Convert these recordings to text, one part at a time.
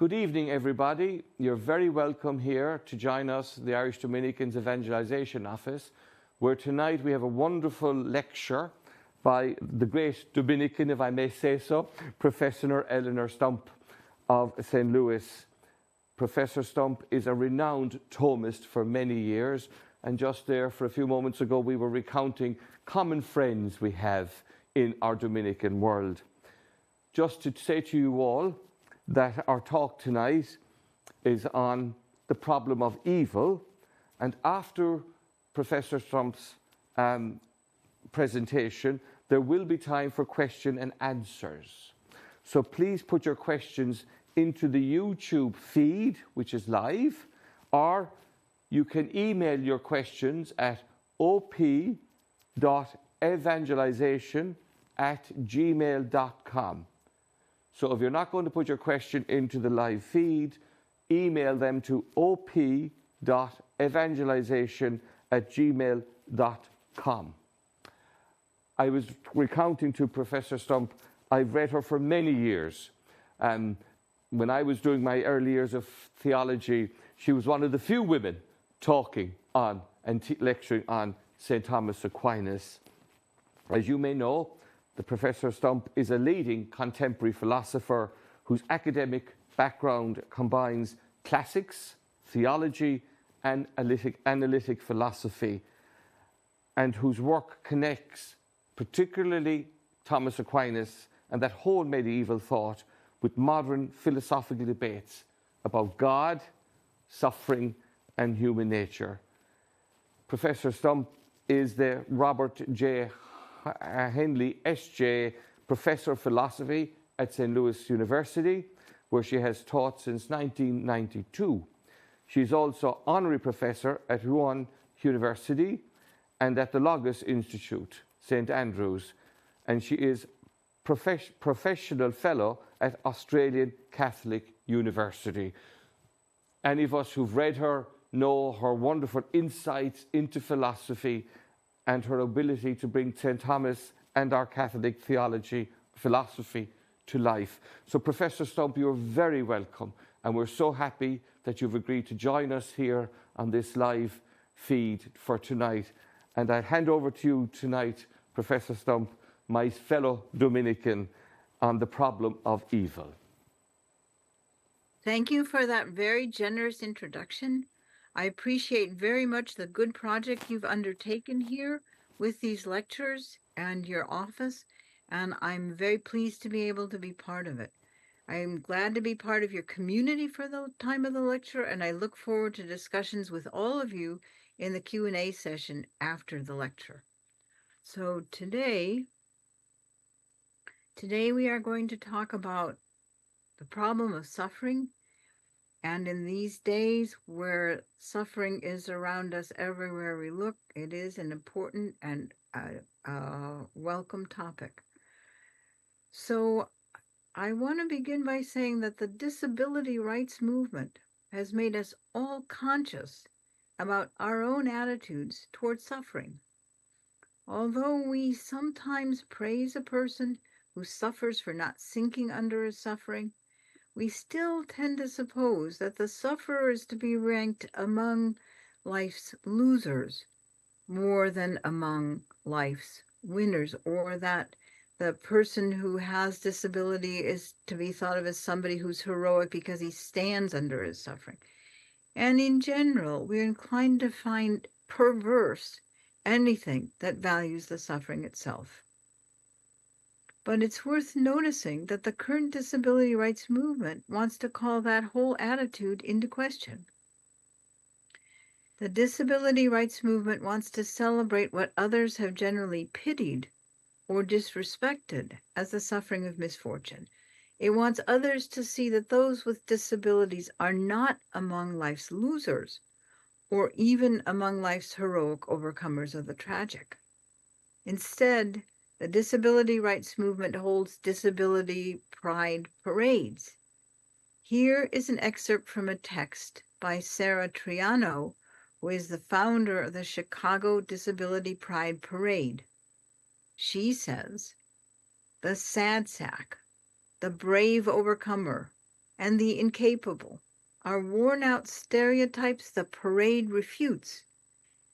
Good evening, everybody. You're very welcome here to join us, the Irish Dominicans Evangelization Office, where tonight we have a wonderful lecture by the great Dominican, if I may say so, Professor Eleonore Stump of St. Louis. Professor Stump is a renowned Thomist for many years, and just there for a few moments ago we were recounting common friends we have in our Dominican world. Just to say to you all that our talk tonight is on the problem of evil, and after Professor Stump's presentation there will be time for question and answers. So please put your questions into the YouTube feed, which is live, or you can email your questions at op.evangelization@gmail.com. So if you're not going to put your question into the live feed, email them to op.evangelization@gmail.com. I was recounting to Professor Stump, I've read her for many years. When I was doing my early years of theology, she was one of the few women talking on and lecturing on St. Thomas Aquinas. As you may know, the Professor Stump is a leading contemporary philosopher whose academic background combines classics, theology, and analytic philosophy, and whose work connects particularly Thomas Aquinas and that whole medieval thought with modern philosophical debates about God, suffering, and human nature. Professor Stump is the Robert J. Henle, S.J., Professor of Philosophy at St. Louis University, where she has taught since 1992. She's also Honorary Professor at Wuhan University and at the Logos Institute, St.Andrews, and she is Professional Fellow at Australian Catholic University. Any of us who've read her know her wonderful insights into philosophy and her ability to bring St. Thomas and our Catholic philosophy to life. So Professor Stump, you're very welcome, and we're so happy that you've agreed to join us here on this live feed for tonight. And I hand over to you tonight, Professor Stump, my fellow Dominican, on the problem of evil. Thank you for that very generous introduction. I appreciate very much the good project you've undertaken here with these lectures and your office, and I'm very pleased to be able to be part of it. I'm glad to be part of your community for the time of the lecture, and I look forward to discussions with all of you in the Q&A session after the lecture. So today we are going to talk about the problem of suffering. And in these days where suffering is around us everywhere we look, it is an important and welcome topic. So I want to begin by saying that the disability rights movement has made us all conscious about our own attitudes towards suffering. Although we sometimes praise a person who suffers for not sinking under his suffering, we still tend to suppose that the sufferer is to be ranked among life's losers more than among life's winners, or that the person who has disability is to be thought of as somebody who's heroic because he stands under his suffering. And in general, we're inclined to find perverse anything that values the suffering itself. But it's worth noticing that the current disability rights movement wants to call that whole attitude into question. The disability rights movement wants to celebrate what others have generally pitied or disrespected as the suffering of misfortune. It wants others to see that those with disabilities are not among life's losers or even among life's heroic overcomers of the tragic. Instead, the disability rights movement holds disability pride parades. Here is an excerpt from a text by Sarah Triano, who is the founder of the Chicago Disability Pride Parade. She says, "The sad sack, the brave overcomer, and the incapable are worn-out stereotypes the parade refutes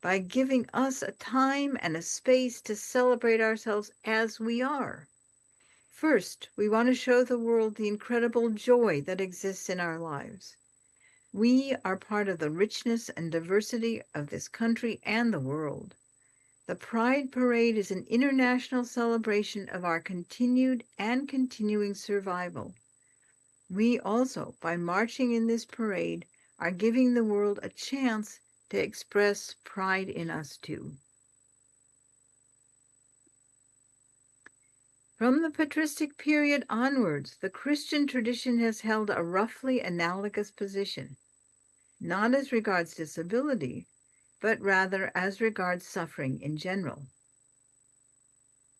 by giving us a time and a space to celebrate ourselves as we are. First, we want to show the world the incredible joy that exists in our lives. We are part of the richness and diversity of this country and the world. The Pride Parade is an international celebration of our continued and continuing survival. We also, by marching in this parade, are giving the world a chance to express pride in us too. From the patristic period onwards, the Christian tradition has held a roughly analogous position, not as regards disability, but rather as regards suffering in general.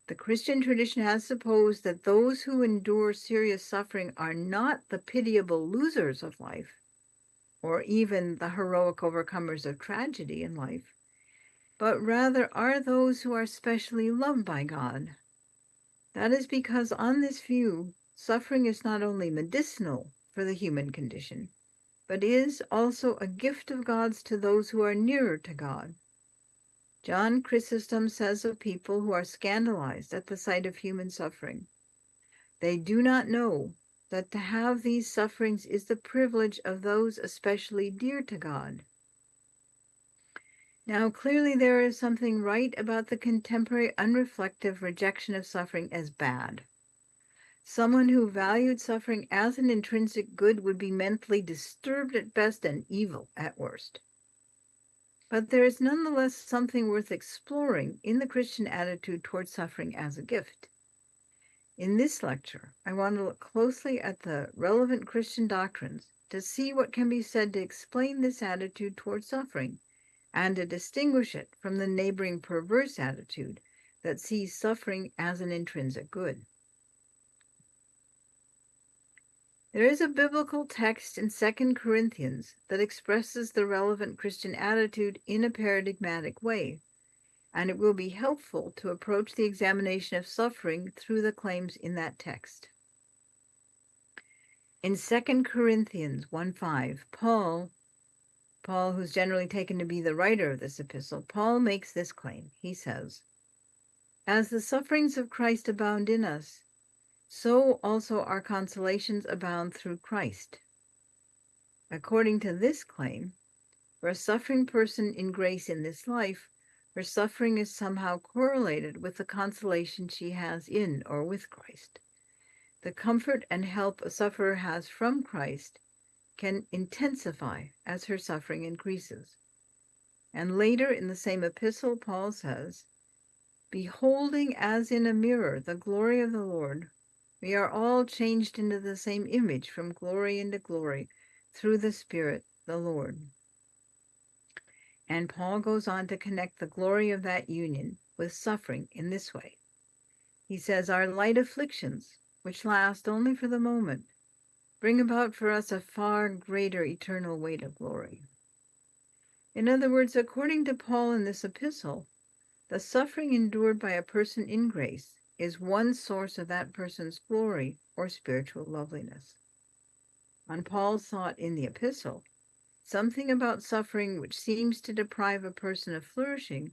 The Christian tradition has supposed that those who endure serious suffering are not the pitiable losers of life, or even the heroic overcomers of tragedy in life, but rather are those who are specially loved by God. That is because on this view, suffering is not only medicinal for the human condition, but is also a gift of God's to those who are nearer to God. John Chrysostom says of people who are scandalized at the sight of human suffering, they do not know that to have these sufferings is the privilege of those especially dear to God. Now, clearly there is something right about the contemporary unreflective rejection of suffering as bad. Someone who valued suffering as an intrinsic good would be mentally disturbed at best and evil at worst. But there is nonetheless something worth exploring in the Christian attitude toward suffering as a gift. In this lecture, I want to look closely at the relevant Christian doctrines to see what can be said to explain this attitude toward suffering and to distinguish it from the neighboring perverse attitude that sees suffering as an intrinsic good. There is a biblical text in 2 Corinthians that expresses the relevant Christian attitude in a paradigmatic way, and it will be helpful to approach the examination of suffering through the claims in that text. In 2 Corinthians 1:5, Paul, who's generally taken to be the writer of this epistle, Paul makes this claim. He says, "As the sufferings of Christ abound in us, so also our consolations abound through Christ." According to this claim, for a suffering person in grace in this life, her suffering is somehow correlated with the consolation she has in or with Christ. The comfort and help a sufferer has from Christ can intensify as her suffering increases. And later in the same epistle, Paul says, "Beholding as in a mirror the glory of the Lord, we are all changed into the same image from glory into glory through the Spirit, the Lord." And Paul goes on to connect the glory of that union with suffering in this way. He says, "Our light afflictions, which last only for the moment, bring about for us a far greater eternal weight of glory." In other words, according to Paul in this epistle, the suffering endured by a person in grace is one source of that person's glory or spiritual loveliness. On Paul's thought in the epistle, something about suffering which seems to deprive a person of flourishing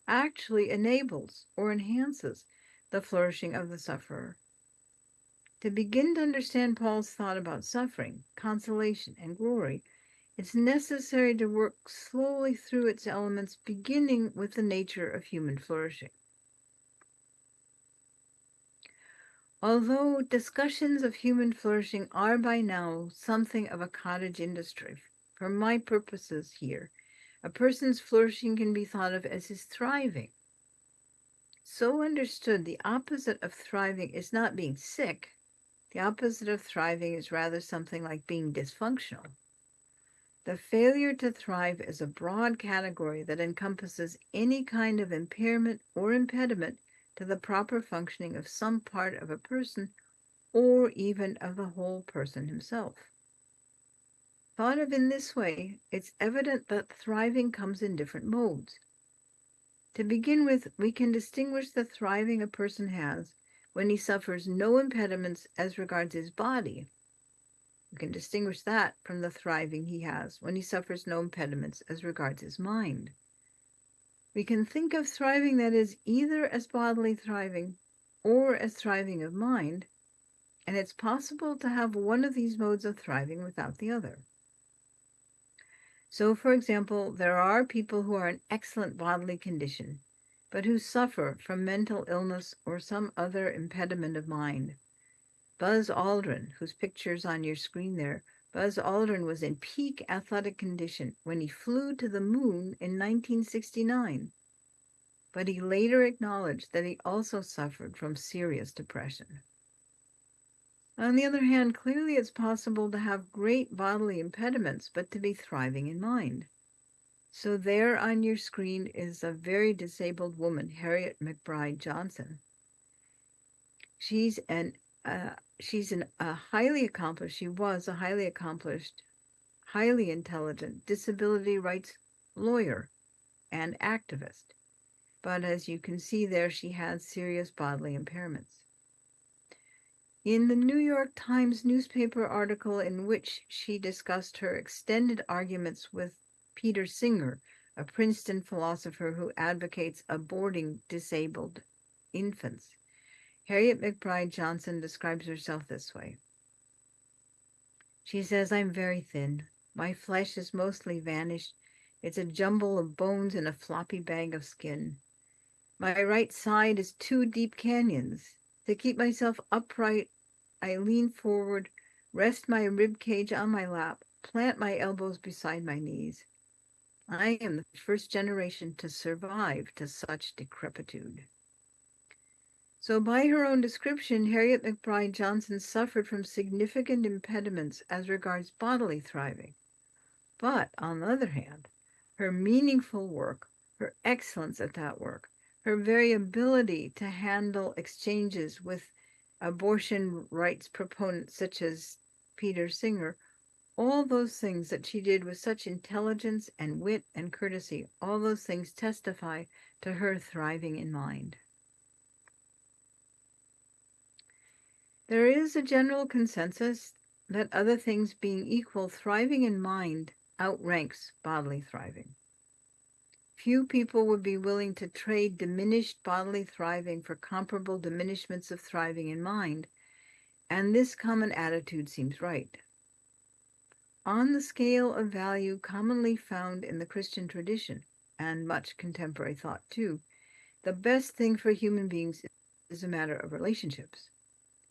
actually enables or enhances the flourishing of the sufferer. To begin to understand Paul's thought about suffering, consolation, and glory, it's necessary to work slowly through its elements, beginning with the nature of human flourishing. Although discussions of human flourishing are by now something of a cottage industry, for my purposes here, a person's flourishing can be thought of as his thriving. So understood, the opposite of thriving is not being sick. The opposite of thriving is rather something like being dysfunctional. The failure to thrive is a broad category that encompasses any kind of impairment or impediment to the proper functioning of some part of a person or even of the whole person himself. Thought of in this way, it's evident that thriving comes in different modes. To begin with, we can distinguish the thriving a person has when he suffers no impediments as regards his body. We can distinguish that from the thriving he has when he suffers no impediments as regards his mind. We can think of thriving that is either as bodily thriving or as thriving of mind, and it's possible to have one of these modes of thriving without the other. So, for example, there are people who are in excellent bodily condition, but who suffer from mental illness or some other impediment of mind. Buzz Aldrin, whose picture's on your screen there, Buzz Aldrin was in peak athletic condition when he flew to the moon in 1969, but he later acknowledged that he also suffered from serious depression. On the other hand, clearly it's possible to have great bodily impediments, but to be thriving in mind. So there on your screen is a very disabled woman, Harriet McBride Johnson. She was a highly accomplished, highly intelligent disability rights lawyer and activist. But as you can see there, she had serious bodily impairments. In the New York Times newspaper article in which she discussed her extended arguments with Peter Singer, a Princeton philosopher who advocates aborting disabled infants, Harriet McBride Johnson describes herself this way. She says, "I'm very thin. My flesh is mostly vanished. It's a jumble of bones in a floppy bag of skin. My right side is 2 deep canyons. To keep myself upright, I lean forward, rest my rib cage on my lap, plant my elbows beside my knees. I am the first generation to survive to such decrepitude." So by her own description, Harriet McBride Johnson suffered from significant impediments as regards bodily thriving. But on the other hand, her meaningful work, her excellence at that work, her very ability to handle exchanges with abortion rights proponents such as Peter Singer, all those things that she did with such intelligence and wit and courtesy, all those things testify to her thriving in mind. There is a general consensus that, other things being equal, thriving in mind outranks bodily thriving. Few people would be willing to trade diminished bodily thriving for comparable diminishments of thriving in mind, and this common attitude seems right. On the scale of value commonly found in the Christian tradition, and much contemporary thought too, the best thing for human beings is a matter of relationships.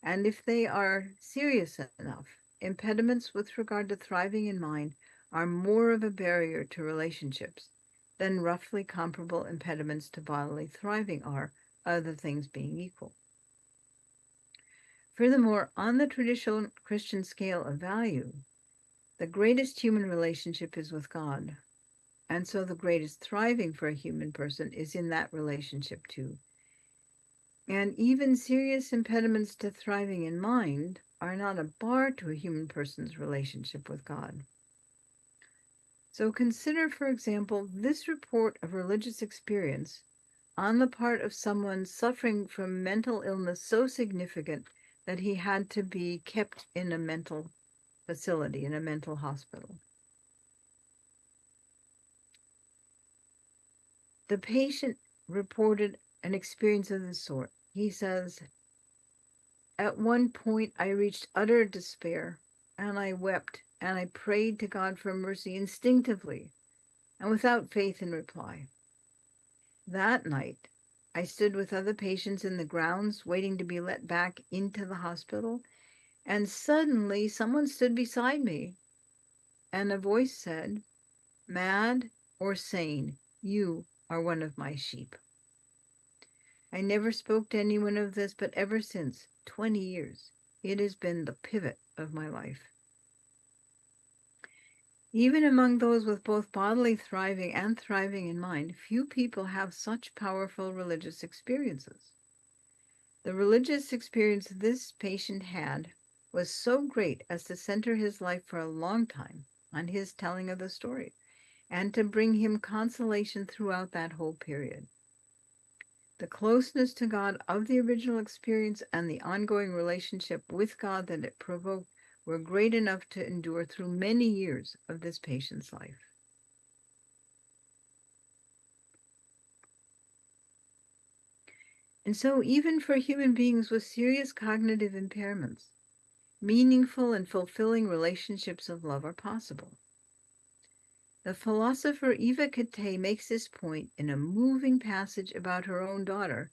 And if they are serious enough, impediments with regard to thriving in mind are more of a barrier to relationships than roughly comparable impediments to bodily thriving are, other things being equal. Furthermore, on the traditional Christian scale of value, the greatest human relationship is with God, and so the greatest thriving for a human person is in that relationship too. And even serious impediments to thriving in mind are not a bar to a human person's relationship with God. So consider, for example, this report of religious experience on the part of someone suffering from mental illness so significant that he had to be kept in a mental facility, in a mental hospital. The patient reported an experience of this sort. He says, "At one point I reached utter despair, and I wept, and I prayed to God for mercy instinctively and without faith in reply. That night, I stood with other patients in the grounds waiting to be let back into the hospital, and suddenly someone stood beside me, and a voice said, 'Mad or sane, you are one of my sheep.' I never spoke to anyone of this, but ever since, 20 years, it has been the pivot of my life." Even among those with both bodily thriving and thriving in mind, few people have such powerful religious experiences. The religious experience this patient had was so great as to center his life for a long time on his telling of the story, and to bring him consolation throughout that whole period. The closeness to God of the original experience and the ongoing relationship with God that it provoked were great enough to endure through many years of this patient's life. And so even for human beings with serious cognitive impairments, meaningful and fulfilling relationships of love are possible. The philosopher Eva Kate makes this point in a moving passage about her own daughter,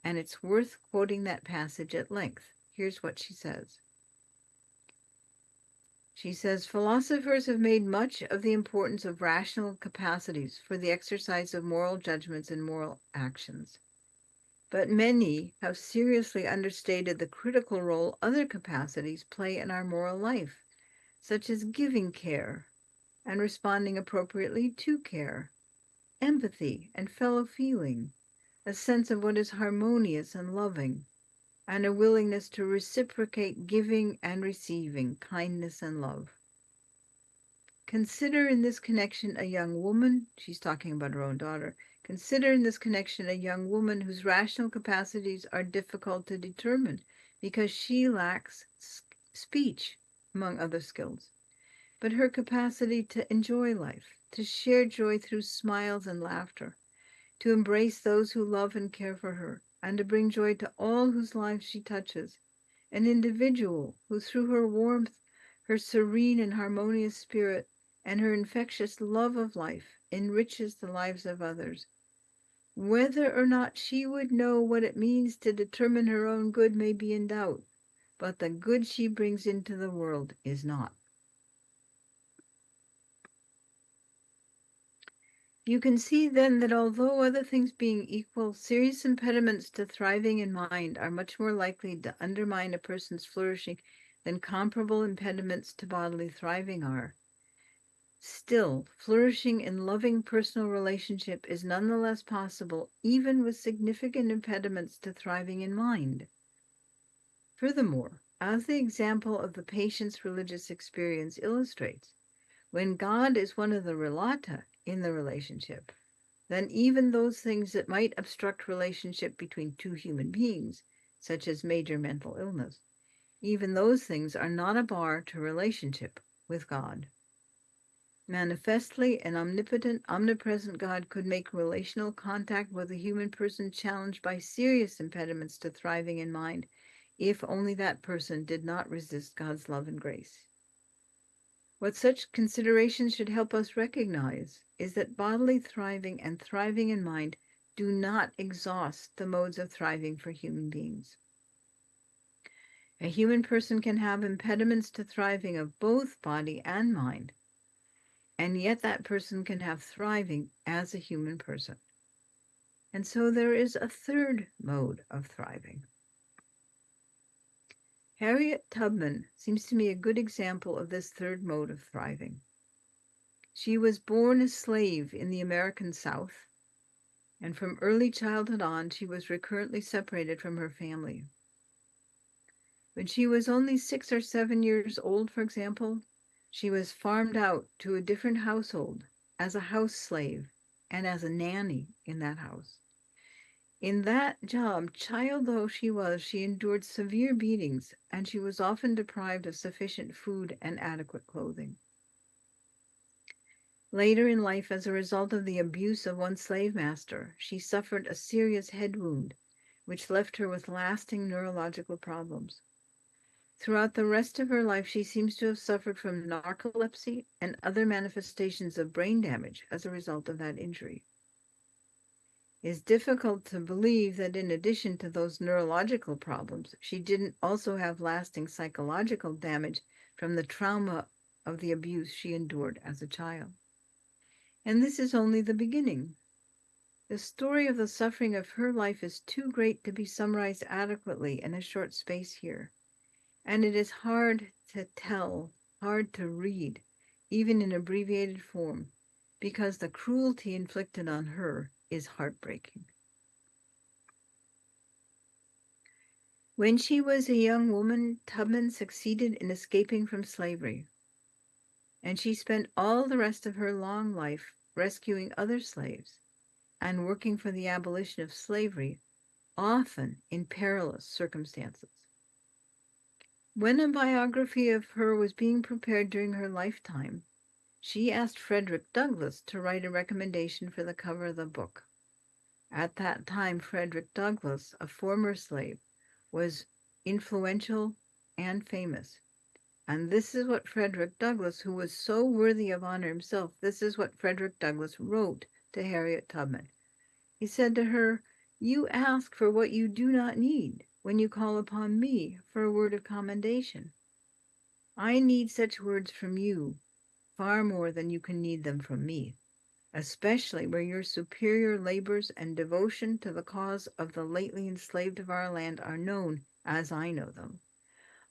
and it's worth quoting that passage at length. Here's what she says. She says, philosophers have made much of the importance of rational capacities for the exercise of moral judgments and moral actions. But many have seriously understated the critical role other capacities play in our moral life, such as giving care and responding appropriately to care, empathy and fellow feeling, a sense of what is harmonious and loving, and a willingness to reciprocate giving and receiving kindness and love. Consider in this connection a young woman, she's talking about her own daughter, consider in this connection a young woman whose rational capacities are difficult to determine because she lacks speech, among other skills, but her capacity to enjoy life, to share joy through smiles and laughter, to embrace those who love and care for her, and to bring joy to all whose lives she touches, an individual who through her warmth, her serene and harmonious spirit, and her infectious love of life enriches the lives of others. Whether or not she would know what it means to determine her own good may be in doubt, but the good she brings into the world is not. You can see then that although other things being equal, serious impediments to thriving in mind are much more likely to undermine a person's flourishing than comparable impediments to bodily thriving are. Still, flourishing in loving personal relationship is nonetheless possible even with significant impediments to thriving in mind. Furthermore, as the example of the patient's religious experience illustrates, when God is one of the relata in the relationship, then even those things that might obstruct relationship between two human beings, such as major mental illness, even those things are not a bar to relationship with God. Manifestly, an omnipotent, omnipresent God could make relational contact with a human person challenged by serious impediments to thriving in mind, if only that person did not resist God's love and grace. What such considerations should help us recognize is that bodily thriving and thriving in mind do not exhaust the modes of thriving for human beings. A human person can have impediments to thriving of both body and mind, and yet that person can have thriving as a human person. And so there is a third mode of thriving. Harriet Tubman seems to me a good example of this third mode of thriving. She was born a slave in the American South, and from early childhood on, she was recurrently separated from her family. When she was only 6 or 7 years old, for example, she was farmed out to a different household as a house slave and as a nanny in that house. In that job, child though she was, she endured severe beatings, and she was often deprived of sufficient food and adequate clothing. Later in life, as a result of the abuse of one slave master, she suffered a serious head wound, which left her with lasting neurological problems. Throughout the rest of her life, she seems to have suffered from narcolepsy and other manifestations of brain damage as a result of that injury. It is difficult to believe that in addition to those neurological problems, she didn't also have lasting psychological damage from the trauma of the abuse she endured as a child. And this is only the beginning. The story of the suffering of her life is too great to be summarized adequately in a short space here. And it is hard to tell, hard to read, even in abbreviated form, because the cruelty inflicted on her is heartbreaking. When she was a young woman, Tubman succeeded in escaping from slavery, and she spent all the rest of her long life rescuing other slaves and working for the abolition of slavery, often in perilous circumstances. When a biography of her was being prepared during her lifetime, she asked Frederick Douglass to write a recommendation for the cover of the book. At that time, Frederick Douglass, a former slave, was influential and famous. And this is what Frederick Douglass, who was so worthy of honor himself, this is what Frederick Douglass wrote to Harriet Tubman. He said to her, "You ask for what you do not need when you call upon me for a word of commendation. I need such words from you far more than you can need them from me, especially where your superior labors and devotion to the cause of the lately enslaved of our land are known as I know them.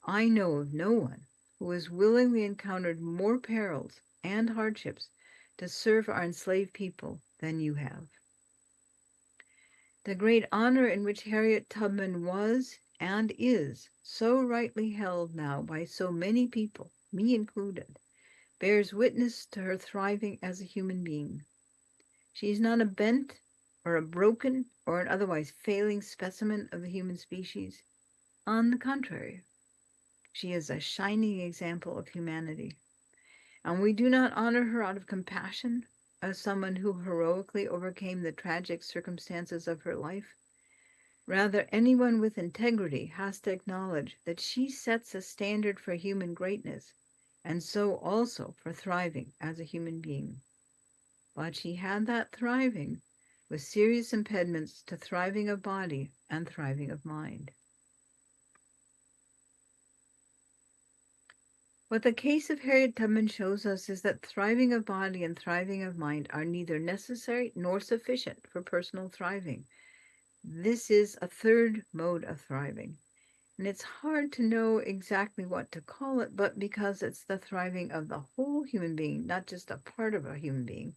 I know of no one who has willingly encountered more perils and hardships to serve our enslaved people than you have." The great honor in which Harriet Tubman was and is so rightly held now by so many people, me included, bears witness to her thriving as a human being. She is not a bent or a broken or an otherwise failing specimen of the human species. On the contrary, she is a shining example of humanity. And we do not honor her out of compassion as someone who heroically overcame the tragic circumstances of her life. Rather, anyone with integrity has to acknowledge that she sets a standard for human greatness, and so also for thriving as a human being. But she had that thriving with serious impediments to thriving of body and thriving of mind. What the case of Harriet Tubman shows us is that thriving of body and thriving of mind are neither necessary nor sufficient for personal thriving. This is a third mode of thriving, and it's hard to know exactly what to call it, but because it's the thriving of the whole human being, not just a part of a human being,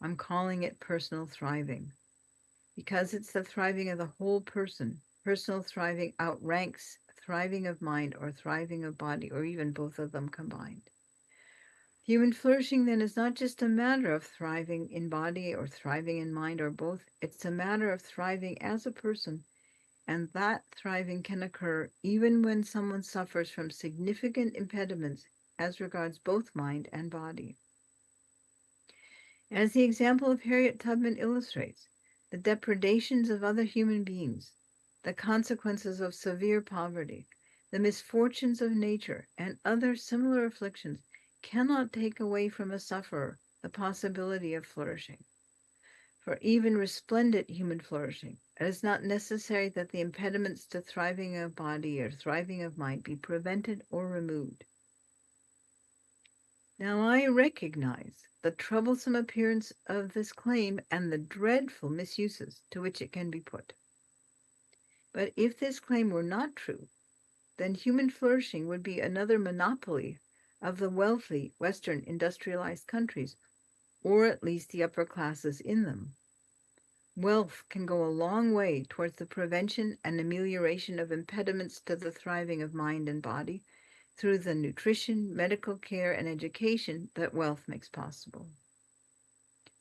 I'm calling it personal thriving. Because it's the thriving of the whole person, personal thriving outranks thriving of mind or thriving of body, or even both of them combined. Human flourishing, then, is not just a matter of thriving in body or thriving in mind or both. It's a matter of thriving as a person, and that thriving can occur even when someone suffers from significant impediments as regards both mind and body. As the example of Harriet Tubman illustrates, the depredations of other human beings, the consequences of severe poverty, the misfortunes of nature, and other similar afflictions cannot take away from a sufferer the possibility of flourishing. For even resplendent human flourishing, it is not necessary that the impediments to thriving of body or thriving of mind be prevented or removed. Now I recognize the troublesome appearance of this claim and the dreadful misuses to which it can be put. But if this claim were not true, then human flourishing would be another monopoly of the wealthy Western industrialized countries, or at least the upper classes in them. Wealth can go a long way towards the prevention and amelioration of impediments to the thriving of mind and body through the nutrition, medical care, and education that wealth makes possible.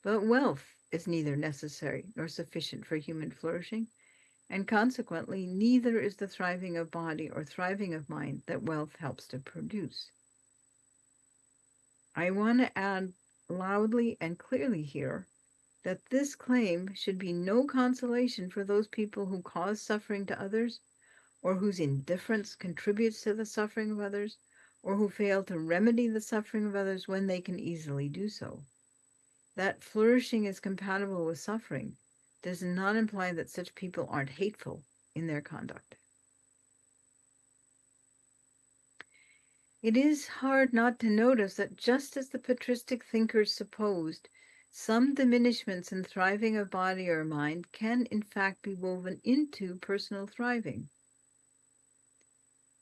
But wealth is neither necessary nor sufficient for human flourishing, and consequently, neither is the thriving of body or thriving of mind that wealth helps to produce. I want to add loudly and clearly here that this claim should be no consolation for those people who cause suffering to others, or whose indifference contributes to the suffering of others, or who fail to remedy the suffering of others when they can easily do so. That flourishing is compatible with suffering does not imply that such people aren't hateful in their conduct. It is hard not to notice that just as the patristic thinkers supposed, some diminishments in thriving of body or mind can in fact be woven into personal thriving.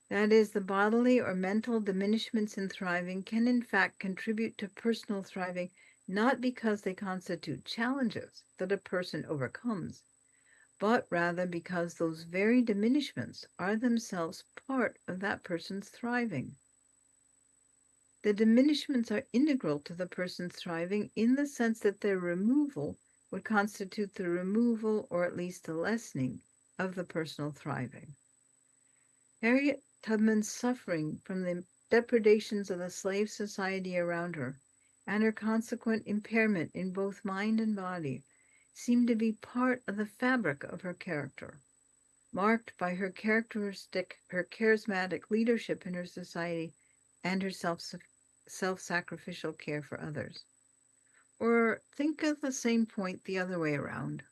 That is, the bodily or mental diminishments in thriving can in fact contribute to personal thriving, not because they constitute challenges that a person overcomes, but rather because those very diminishments are themselves part of that person's thriving. The diminishments are integral to the person's thriving in the sense that their removal would constitute the removal, or at least the lessening, of the personal thriving. Harriet Tubman's suffering from the depredations of the slave society around her and her consequent impairment in both mind and body seemed to be part of the fabric of her character, marked by her charismatic leadership in her society and her self-sacrificial care for others. Or think of the same point the other way around.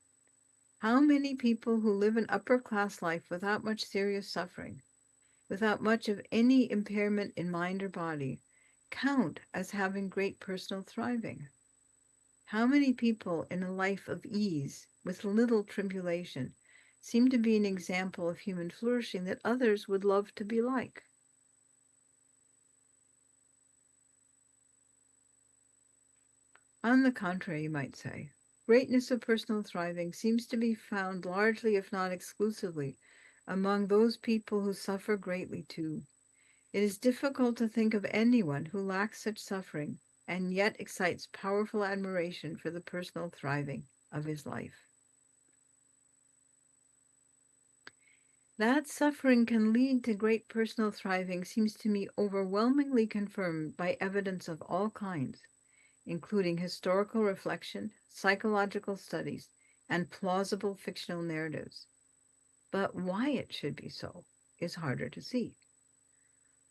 How many people who live an upper-class life without much serious suffering, without much of any impairment in mind or body, count as having great personal thriving? How many people in a life of ease, with little tribulation, seem to be an example of human flourishing that others would love to be like? On the contrary, you might say, greatness of personal thriving seems to be found largely, if not exclusively, among those people who suffer greatly too. It is difficult to think of anyone who lacks such suffering and yet excites powerful admiration for the personal thriving of his life. That suffering can lead to great personal thriving seems to me overwhelmingly confirmed by evidence of all kinds, including historical reflection, psychological studies, and plausible fictional narratives. But why it should be so is harder to see.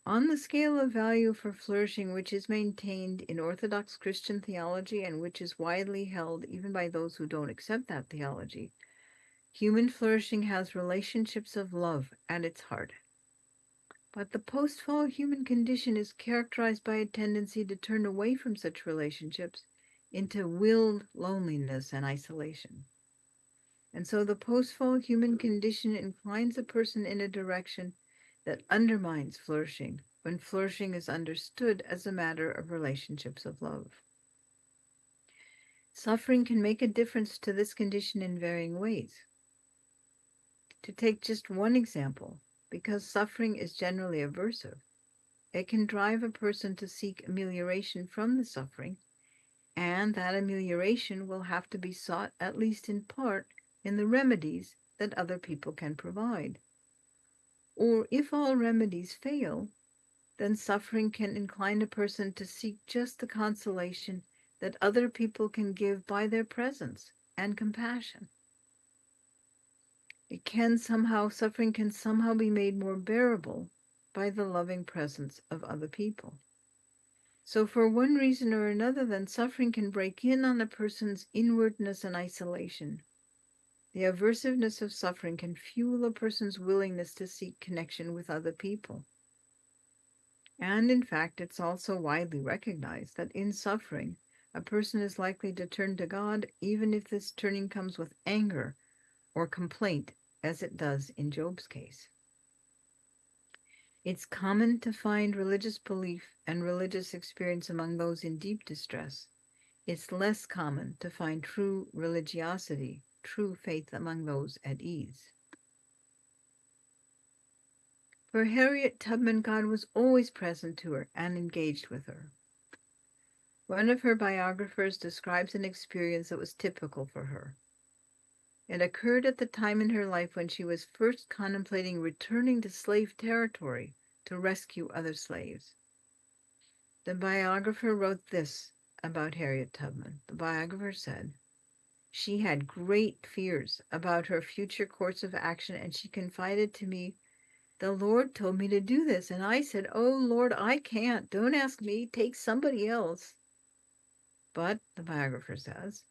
On the scale of value for flourishing which is maintained in Orthodox Christian theology and which is widely held even by those who don't accept that theology, human flourishing has relationships of love at its heart. But the post-fall human condition is characterized by a tendency to turn away from such relationships into willed loneliness and isolation. And so the post-fall human condition inclines a person in a direction that undermines flourishing when flourishing is understood as a matter of relationships of love. Suffering can make a difference to this condition in varying ways. To take just one example, because suffering is generally aversive, it can drive a person to seek amelioration from the suffering, and that amelioration will have to be sought, at least in part, in the remedies that other people can provide. Or if all remedies fail, then suffering can incline a person to seek just the consolation that other people can give by their presence and compassion. Suffering can somehow be made more bearable by the loving presence of other people. So for one reason or another, then suffering can break in on a person's inwardness and isolation. The aversiveness of suffering can fuel a person's willingness to seek connection with other people. And in fact, it's also widely recognized that in suffering, a person is likely to turn to God, even if this turning comes with anger or complaint, as it does in Job's case. It's common to find religious belief and religious experience among those in deep distress. It's less common to find true religiosity, true faith among those at ease. For Harriet Tubman, God was always present to her and engaged with her. One of her biographers describes an experience that was typical for her. It occurred at the time in her life when she was first contemplating returning to slave territory to rescue other slaves. The biographer wrote this about Harriet Tubman. The biographer said, "She had great fears about her future course of action, and she confided to me, 'The Lord told me to do this.' And I said, 'Oh, Lord, I can't. Don't ask me. Take somebody else.'" But, the biographer says,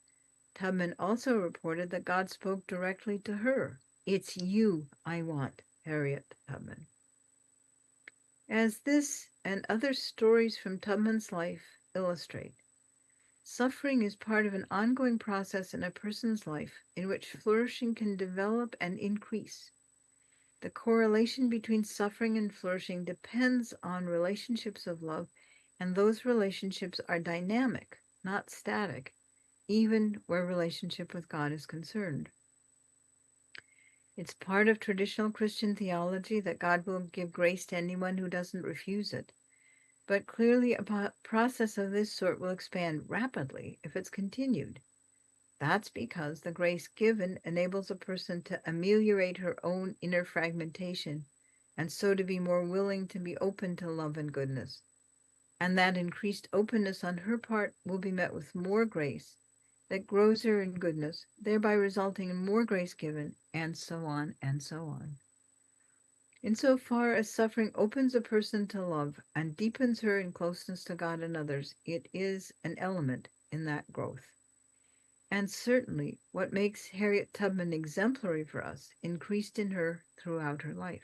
Tubman also reported that God spoke directly to her. "It's you I want, Harriet Tubman." As this and other stories from Tubman's life illustrate, suffering is part of an ongoing process in a person's life in which flourishing can develop and increase. The correlation between suffering and flourishing depends on relationships of love, and those relationships are dynamic, not static, even where relationship with God is concerned. It's part of traditional Christian theology that God will give grace to anyone who doesn't refuse it. But clearly a process of this sort will expand rapidly if it's continued. That's because the grace given enables a person to ameliorate her own inner fragmentation and so to be more willing to be open to love and goodness. And that increased openness on her part will be met with more grace that grows her in goodness, thereby resulting in more grace given, and so on and so on. Insofar as suffering opens a person to love and deepens her in closeness to God and others, it is an element in that growth. And certainly what makes Harriet Tubman exemplary for us increased in her throughout her life.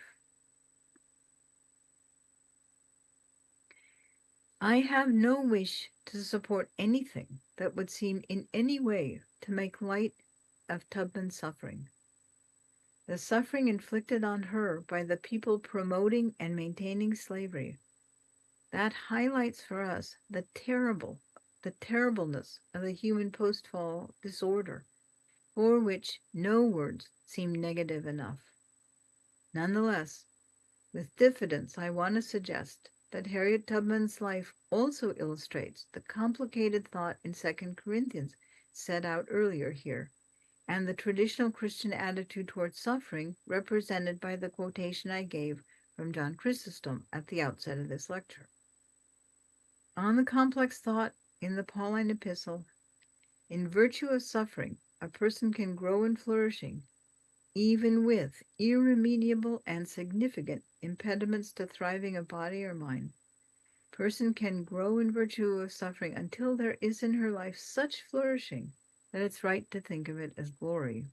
I have no wish to support anything that would seem in any way to make light of Tubman's suffering. The suffering inflicted on her by the people promoting and maintaining slavery, that highlights for us the terribleness of the human post-fall disorder, for which no words seem negative enough. Nonetheless, with diffidence, I want to suggest that Harriet Tubman's life also illustrates the complicated thought in 2 Corinthians set out earlier here, and the traditional Christian attitude towards suffering represented by the quotation I gave from John Chrysostom at the outset of this lecture. On the complex thought in the Pauline epistle, in virtue of suffering, a person can grow in flourishing, even with irremediable and significant impediments to thriving of body or mind. Person can grow in virtue of suffering until there is in her life such flourishing that it's right to think of it as glory.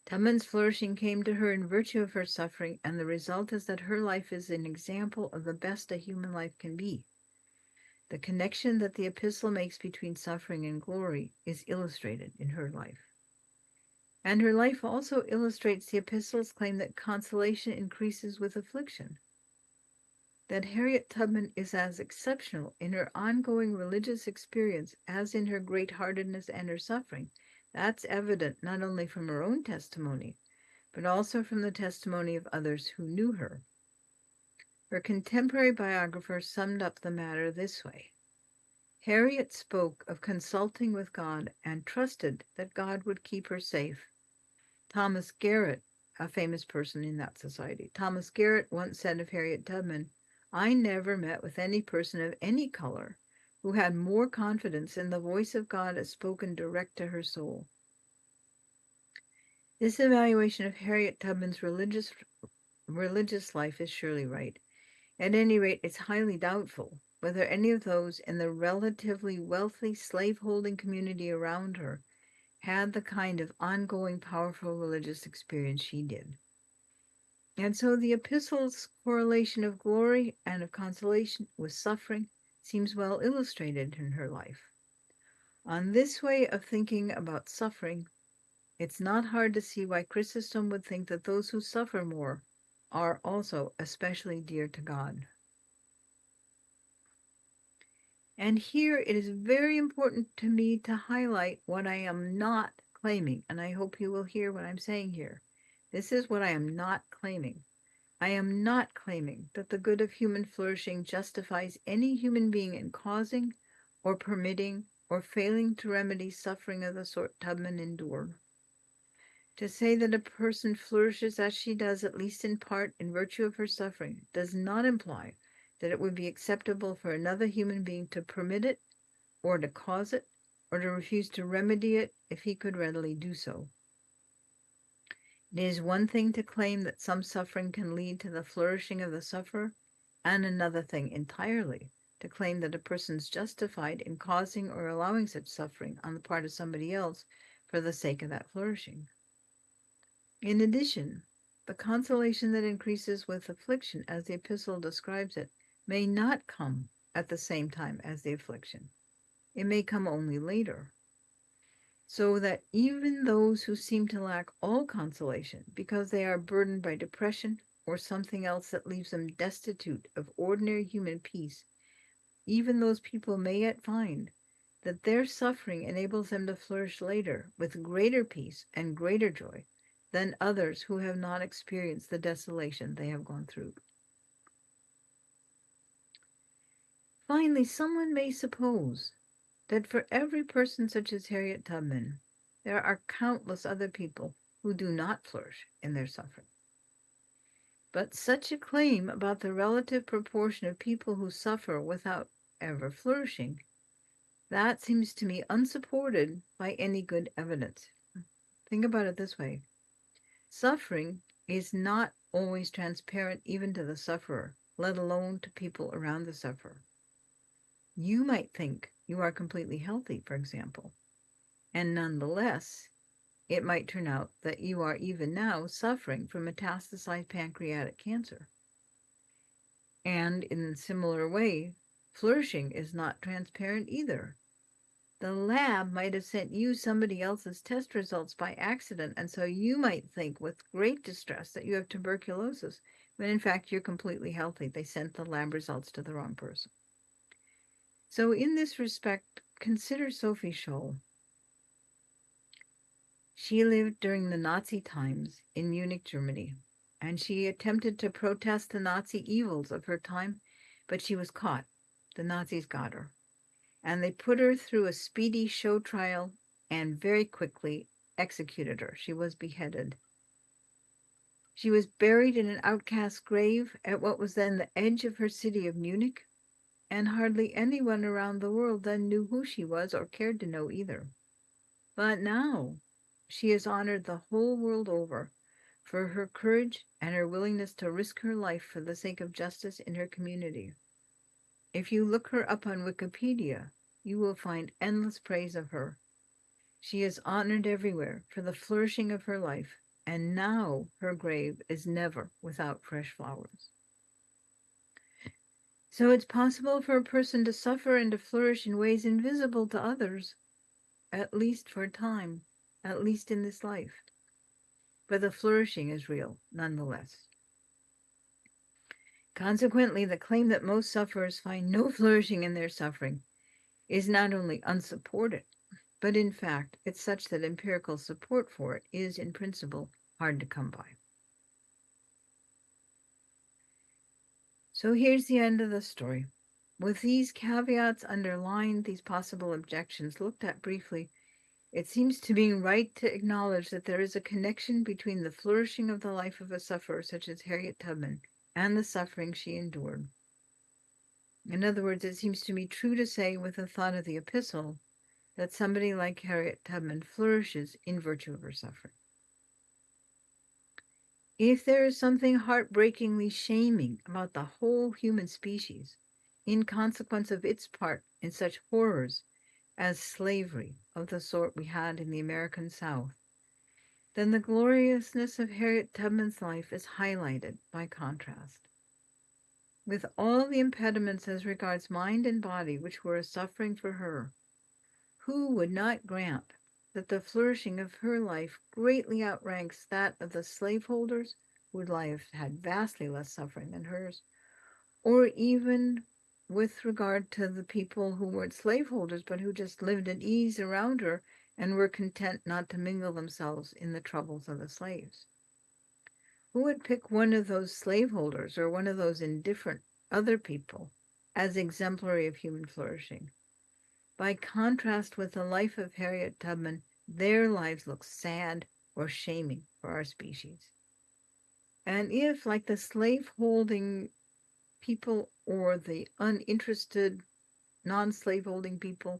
Tubman's flourishing came to her in virtue of her suffering, and the result is that her life is an example of the best a human life can be. The connection that the epistle makes between suffering and glory is illustrated in her life. And her life also illustrates the epistle's claim that consolation increases with affliction. That Harriet Tubman is as exceptional in her ongoing religious experience as in her great-heartedness and her suffering, that's evident not only from her own testimony, but also from the testimony of others who knew her. Her contemporary biographer summed up the matter this way: Harriet spoke of consulting with God and trusted that God would keep her safe. Thomas Garrett, a famous person in that society, Thomas Garrett once said of Harriet Tubman, "I never met with any person of any color who had more confidence in the voice of God as spoken direct to her soul." This evaluation of Harriet Tubman's religious life is surely right. At any rate, it's highly doubtful whether any of those in the relatively wealthy slaveholding community around her had the kind of ongoing powerful religious experience she did. And so the epistle's correlation of glory and of consolation with suffering seems well illustrated in her life. On this way of thinking about suffering, it's not hard to see why Chrysostom would think that those who suffer more are also especially dear to God. And here it is very important to me to highlight what I am not claiming, and I hope you will hear what I'm saying here. This is what I am not claiming. I am not claiming that the good of human flourishing justifies any human being in causing or permitting or failing to remedy suffering of the sort Tubman endured. To say that a person flourishes as she does, at least in part, in virtue of her suffering, does not imply that it would be acceptable for another human being to permit it, or to cause it, or to refuse to remedy it if he could readily do so. It is one thing to claim that some suffering can lead to the flourishing of the sufferer, and another thing entirely to claim that a person is justified in causing or allowing such suffering on the part of somebody else for the sake of that flourishing. In addition, the consolation that increases with affliction, as the epistle describes it, may not come at the same time as the affliction. It may come only later. So that even those who seem to lack all consolation because they are burdened by depression or something else that leaves them destitute of ordinary human peace, even those people may yet find that their suffering enables them to flourish later with greater peace and greater joy than others who have not experienced the desolation they have gone through. Finally, someone may suppose that for every person such as Harriet Tubman, there are countless other people who do not flourish in their suffering. But such a claim about the relative proportion of people who suffer without ever flourishing, that seems to me unsupported by any good evidence. Think about it this way. Suffering is not always transparent even to the sufferer, let alone to people around the sufferer. You might think you are completely healthy, for example, and nonetheless, it might turn out that you are even now suffering from metastasized pancreatic cancer. And in a similar way, flourishing is not transparent either. The lab might have sent you somebody else's test results by accident, and so you might think with great distress that you have tuberculosis, when in fact you're completely healthy. They sent the lab results to the wrong person. So in this respect, consider Sophie Scholl. She lived during the Nazi times in Munich, Germany, and she attempted to protest the Nazi evils of her time, but she was caught. The Nazis got her, and they put her through a speedy show trial and very quickly executed her. She was beheaded. She was buried in an outcast grave at what was then the edge of her city of Munich, and hardly anyone around the world then knew who she was or cared to know either. But now she is honored the whole world over for her courage and her willingness to risk her life for the sake of justice in her community. If you look her up on Wikipedia, you will find endless praise of her. She is honored everywhere for the flourishing of her life, and now her grave is never without fresh flowers. So it's possible for a person to suffer and to flourish in ways invisible to others, at least for a time, at least in this life. But the flourishing is real, nonetheless. Consequently, the claim that most sufferers find no flourishing in their suffering is not only unsupported, but in fact, it's such that empirical support for it is, in principle, hard to come by. So here's the end of the story. With these caveats underlined, these possible objections looked at briefly, it seems to be right to acknowledge that there is a connection between the flourishing of the life of a sufferer such as Harriet Tubman and the suffering she endured. In other words, it seems to me true to say with the thought of the epistle that somebody like Harriet Tubman flourishes in virtue of her suffering. If there is something heartbreakingly shaming about the whole human species in consequence of its part in such horrors as slavery of the sort we had in the American South, then the gloriousness of Harriet Tubman's life is highlighted by contrast. With all the impediments as regards mind and body which were a suffering for her, who would not grant that the flourishing of her life greatly outranks that of the slaveholders who would have had vastly less suffering than hers, or even with regard to the people who weren't slaveholders but who just lived at ease around her and were content not to mingle themselves in the troubles of the slaves? Who would pick one of those slaveholders or one of those indifferent other people as exemplary of human flourishing? By contrast with the life of Harriet Tubman, their lives look sad or shaming for our species. And if, like the slave-holding people or the uninterested non-slave-holding people,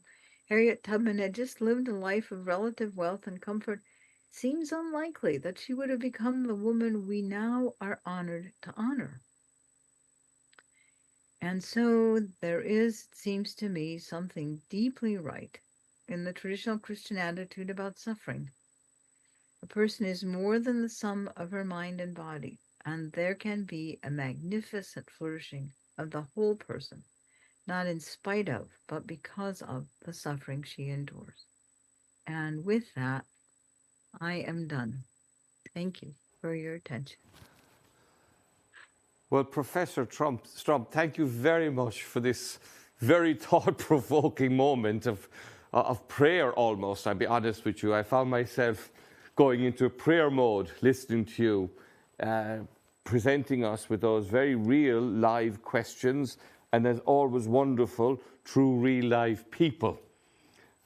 Harriet Tubman had just lived a life of relative wealth and comfort, it seems unlikely that she would have become the woman we now are honored to honor. And so there is, it seems to me, something deeply right in the traditional Christian attitude about suffering. A person is more than the sum of her mind and body, and there can be a magnificent flourishing of the whole person, not in spite of, but because of the suffering she endures. And with that, I am done. Thank you for your attention. Well, Professor Stump, thank you very much for this very thought-provoking moment of prayer almost, I'll be honest with you. I found myself going into prayer mode, listening to you, presenting us with those very real, live questions, and as always wonderful, true, real, live people.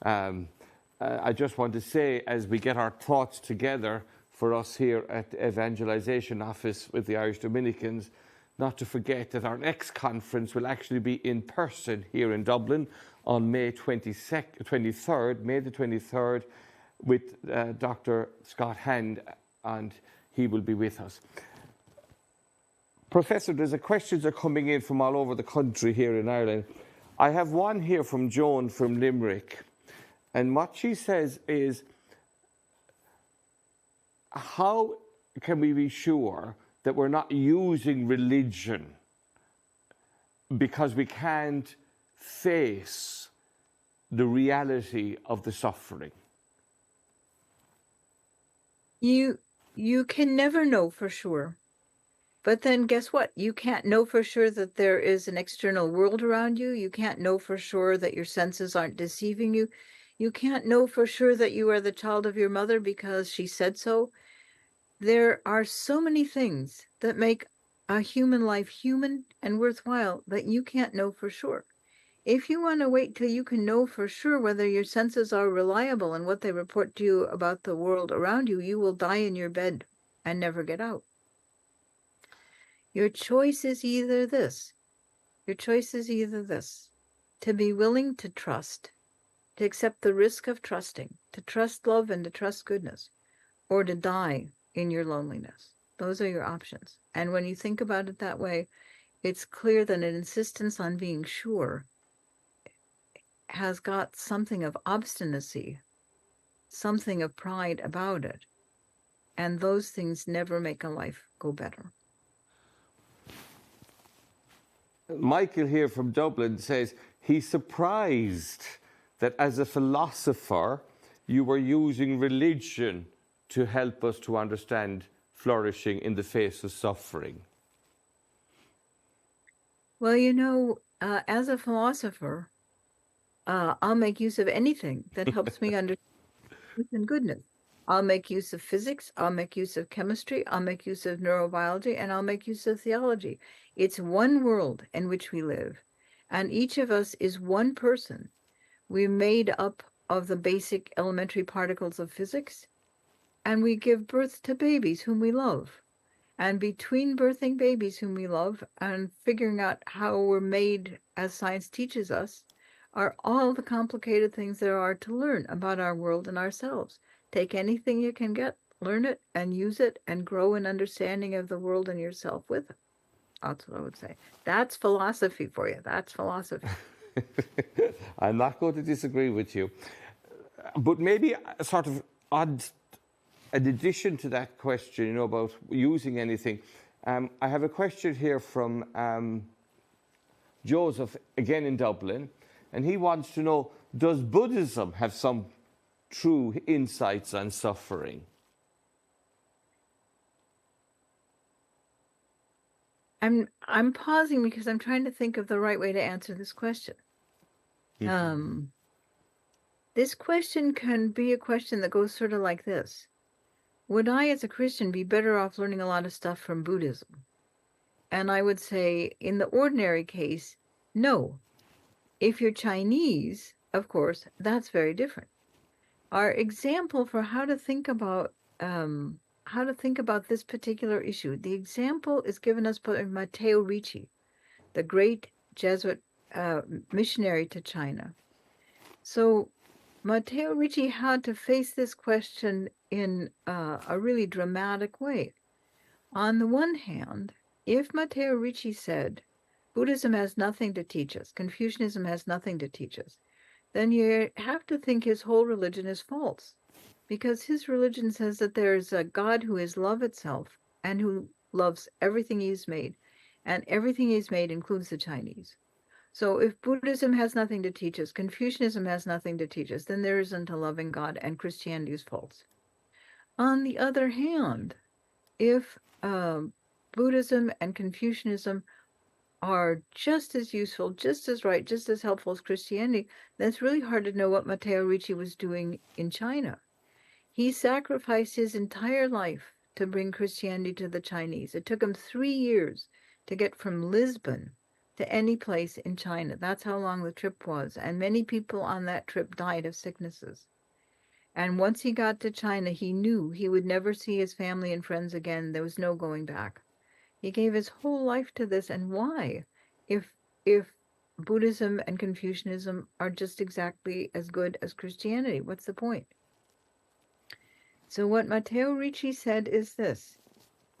I just want to say, as we get our thoughts together for us here at the Evangelization Office with the Irish Dominicans, not to forget that our next conference will actually be in person here in Dublin on May the 23rd, with Dr. Scott Hand, and he will be with us. Professor, there's questions are coming in from all over the country here in Ireland. I have one here from Joan from Limerick, and what she says is, how can we be sure that we're not using religion because we can't face the reality of the suffering? You can never know for sure. But then guess what? You can't know for sure that there is an external world around you. You can't know for sure that your senses aren't deceiving you. You can't know for sure that you are the child of your mother because she said so. There are so many things that make a human life human and worthwhile that you can't know for sure. If you want to wait till you can know for sure whether your senses are reliable and what they report to you about the world around you, you will die in your bed and never get out. Your choice is either this. Your choice is either this: to be willing to trust, to accept the risk of trusting, to trust love and to trust goodness, or to die in your loneliness. Those are your options. And when you think about it that way, it's clear that an insistence on being sure has got something of obstinacy, something of pride about it. And those things never make a life go better. Michael here from Dublin says he's surprised that as a philosopher you were using religion to help us to understand flourishing in the face of suffering. Well, you know, as a philosopher, I'll make use of anything that helps me understand truth and goodness. I'll make use of physics, I'll make use of chemistry, I'll make use of neurobiology, and I'll make use of theology. It's one world in which we live, and each of us is one person. We're made up of the basic elementary particles of physics, and we give birth to babies whom we love. And between birthing babies whom we love and figuring out how we're made as science teaches us are all the complicated things there are to learn about our world and ourselves. Take anything you can get, learn it, and use it, and grow an understanding of the world and yourself with it. That's what I would say. That's philosophy for you. That's philosophy. I'm not going to disagree with you. But maybe a sort of odd, in addition to that question, you know, about using anything, I have a question here from Joseph, again in Dublin, and he wants to know, does Buddhism have some true insights on suffering? I'm pausing because I'm trying to think of the right way to answer this question. Mm-hmm. This question can be a question that goes sort of like this. Would I, as a Christian, be better off learning a lot of stuff from Buddhism? And I would say, in the ordinary case, no. If you're Chinese, of course, that's very different. Our example for how to think about this particular issue, the example is given us by Matteo Ricci, the great Jesuit missionary to China. So Matteo Ricci had to face this question in a really dramatic way. On the one hand, if Matteo Ricci said, Buddhism has nothing to teach us, Confucianism has nothing to teach us, then you have to think his whole religion is false, because his religion says that there is a God who is love itself and who loves everything he's made, and everything he's made includes the Chinese. So if Buddhism has nothing to teach us, Confucianism has nothing to teach us, then there isn't a loving God, and Christianity is false. On the other hand, if Buddhism and Confucianism are just as useful, just as right, just as helpful as Christianity, then it's really hard to know what Matteo Ricci was doing in China. He sacrificed his entire life to bring Christianity to the Chinese. It took him 3 years to get from Lisbon to any place in China. That's how long the trip was. And many people on that trip died of sicknesses. And once he got to China, he knew he would never see his family and friends again. There was no going back. He gave his whole life to this. And why? If Buddhism and Confucianism are just exactly as good as Christianity, what's the point? So what Matteo Ricci said is this: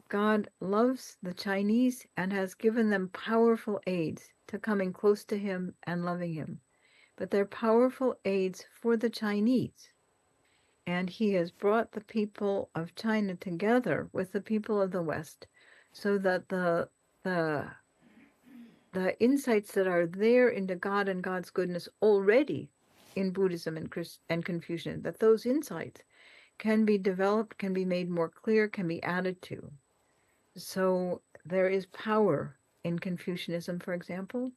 God loves the Chinese and has given them powerful aids to coming close to him and loving him. But they're powerful aids for the Chinese. And he has brought the people of China together with the people of the West so that the insights that are there into God and God's goodness already in Buddhism and Confucianism, that those insights can be developed, can be made more clear, can be added to. So there is power in Confucianism, for example.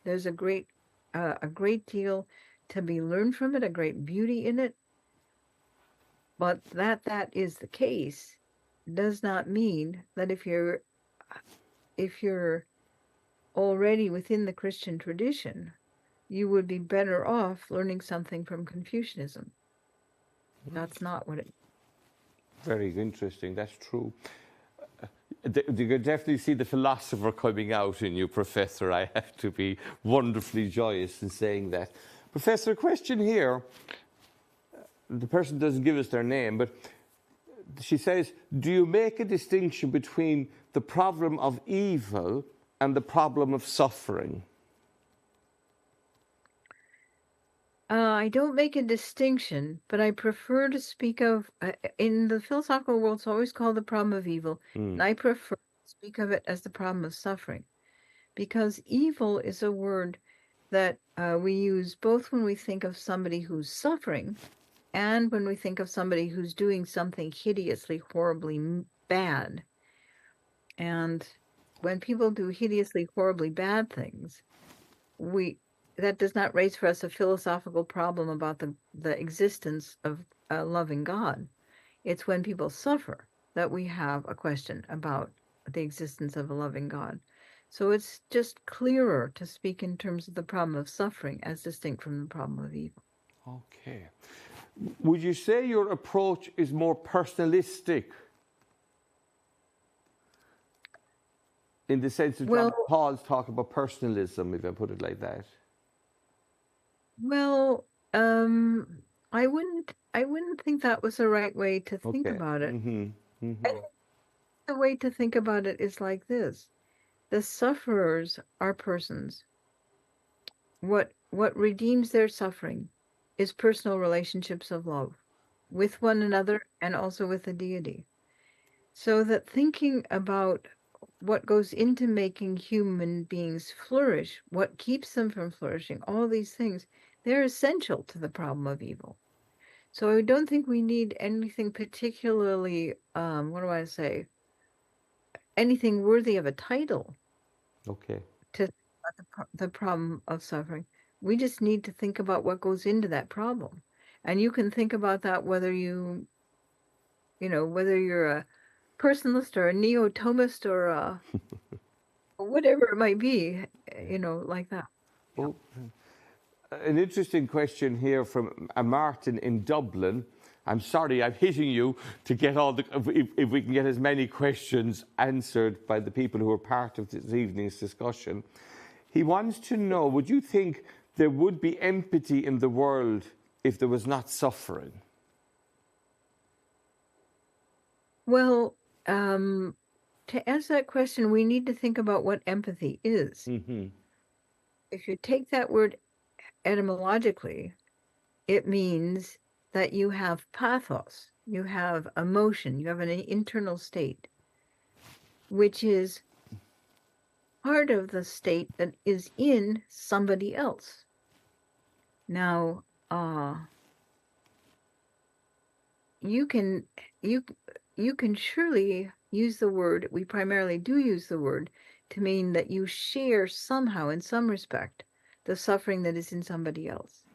There's a great deal to be learned from it, a great beauty in it. But that is the case does not mean that if you're already within the Christian tradition, you would be better off learning something from Confucianism. That's not what it. Very interesting. That's true. You can definitely see the philosopher coming out in you, Professor. I have to be wonderfully joyous in saying that. Professor, a question here. The person doesn't give us their name, but she says, do you make a distinction between the problem of evil and the problem of suffering? I don't make a distinction, but I prefer to speak of, in the philosophical world, it's always called the problem of evil, and I prefer to speak of it as the problem of suffering, because evil is a word that we use both when we think of somebody who's suffering and when we think of somebody who's doing something hideously, horribly bad. And when people do hideously, horribly bad things, that does not raise for us a philosophical problem about the existence of a loving God. It's when people suffer that we have a question about the existence of a loving God. So it's just clearer to speak in terms of the problem of suffering as distinct from the problem of evil. Okay. Would you say your approach is more personalistic? In the sense of John Paul's talk about personalism, if I put it like that. Well, I wouldn't think that was the right way to think about it. I think the way to think about it is like this: the sufferers are persons. What redeems their suffering is personal relationships of love with one another and also with the deity. So that thinking about what goes into making human beings flourish, what keeps them from flourishing, all these things, they're essential to the problem of evil. So I don't think we need anything particularly, what do I say, anything worthy of a title. Okay. To the problem of suffering. We just need to think about what goes into that problem. And you can think about that whether whether you're a personalist or a neo-Thomist or whatever it might be, like that. Well, an interesting question here from Martin in Dublin. I'm sorry, I'm hitting you to get if we can get as many questions answered by the people who are part of this evening's discussion. He wants to know, would you think there would be empathy in the world if there was not suffering? Well, to answer that question, we need to think about what empathy is. If you take that word etymologically, it means that you have pathos, you have emotion, you have an internal state, which is part of the state that is in somebody else. Now, you can surely use the word, we primarily do use the word, to mean that you share somehow, in some respect, the suffering that is in somebody else.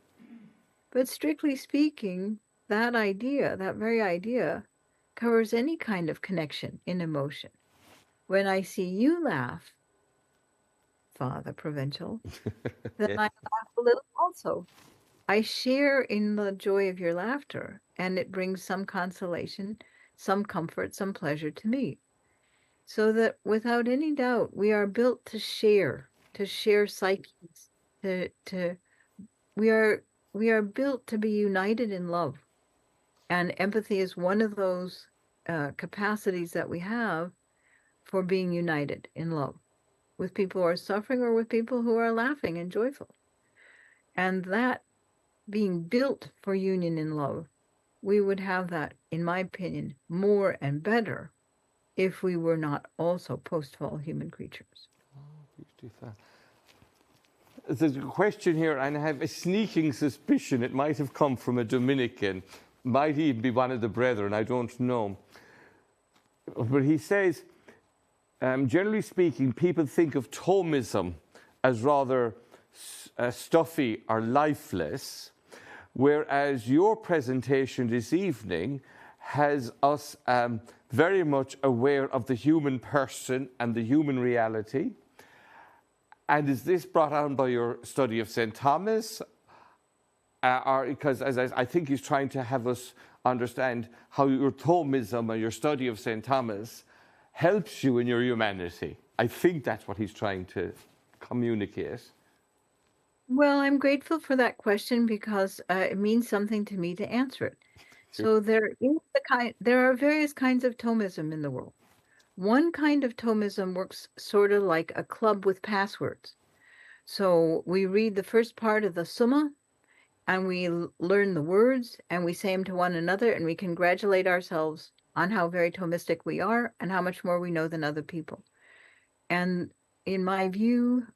But strictly speaking, that very idea, covers any kind of connection in emotion. When I see you laugh, Father Provincial, then I laugh a little also. I share in the joy of your laughter, and it brings some consolation, some comfort, some pleasure to me. So that without any doubt, we are built to share psyches, to we are built to be united in love. And empathy is one of those capacities that we have for being united in love with people who are suffering or with people who are laughing and joyful. And that being built for union in love, we would have that, in my opinion, more and better if we were not also post-fall human creatures. Beautiful. There's a question here, and I have a sneaking suspicion it might have come from a Dominican, might even be one of the brethren, I don't know. But he says, generally speaking, people think of Thomism as rather stuffy or lifeless, whereas your presentation this evening has us very much aware of the human person and the human reality. And is this brought on by your study of St. Thomas? Or because, as I think he's trying to have us understand how your Thomism or your study of St. Thomas helps you in your humanity. I think that's what he's trying to communicate. Well, I'm grateful for that question because it means something to me to answer it. So there are various kinds of Thomism in the world. One kind of Thomism works sort of like a club with passwords. So we read the first part of the Summa, and we learn the words, and we say them to one another, and we congratulate ourselves on how very Thomistic we are and how much more we know than other people. And in my view,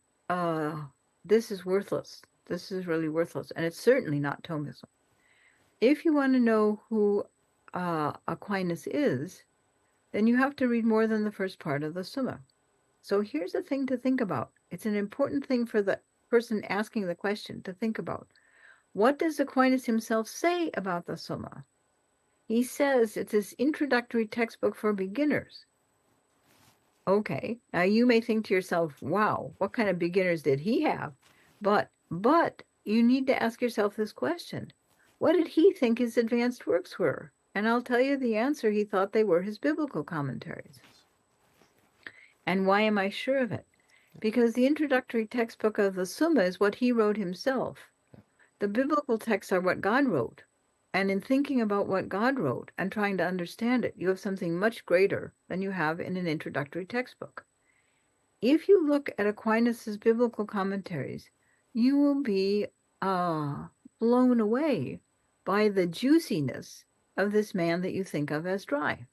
this is worthless. This is really worthless, and it's certainly not Thomism. If you want to know who Aquinas is, then you have to read more than the first part of the Summa. So here's the thing to think about. It's an important thing for the person asking the question to think about. What does Aquinas himself say about the Summa? He says it's his introductory textbook for beginners. Okay, now you may think to yourself, wow, what kind of beginners did he have? But you need to ask yourself this question. What did he think his advanced works were? And I'll tell you the answer. He thought they were his biblical commentaries. And why am I sure of it? Because the introductory textbook of the Summa is what he wrote himself. The biblical texts are what God wrote. And in thinking about what God wrote and trying to understand it, you have something much greater than you have in an introductory textbook. If you look at Aquinas' biblical commentaries, you will be blown away by the juiciness of this man that you think of as dry.